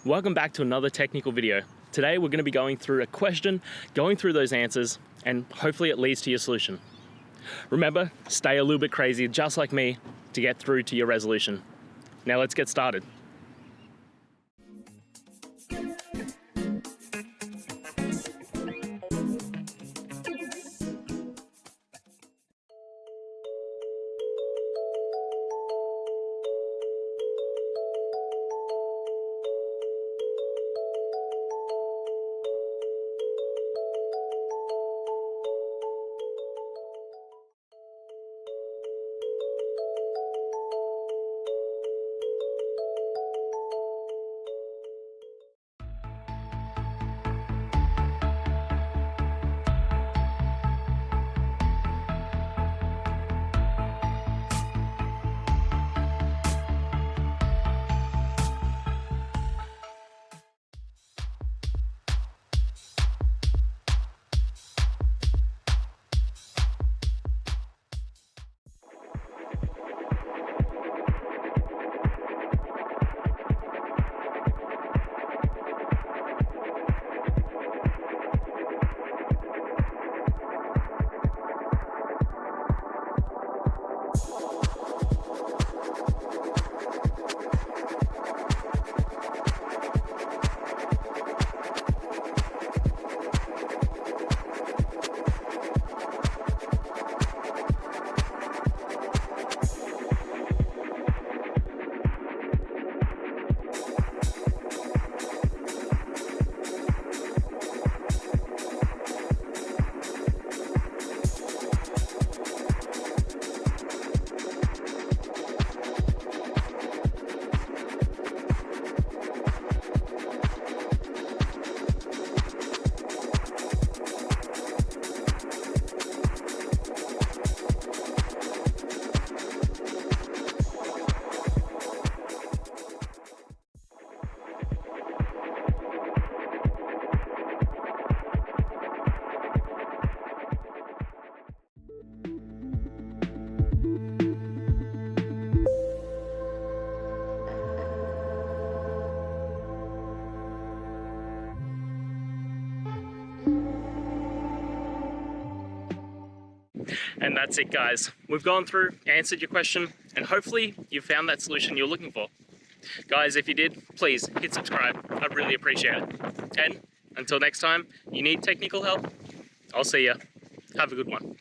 Welcome back to another technical video. Today we're going to be going through a question, going through those answers, and hopefully it leads to your solution. Remember, stay a little bit crazy, just like me, to get through to your resolution. Now let's get started. And that's it, guys. We've gone through, answered your question, and hopefully you found that solution you're looking for. Guys, if you did, please hit subscribe. I'd really appreciate it. And until next time, you need technical help, I'll see ya. Have a good one.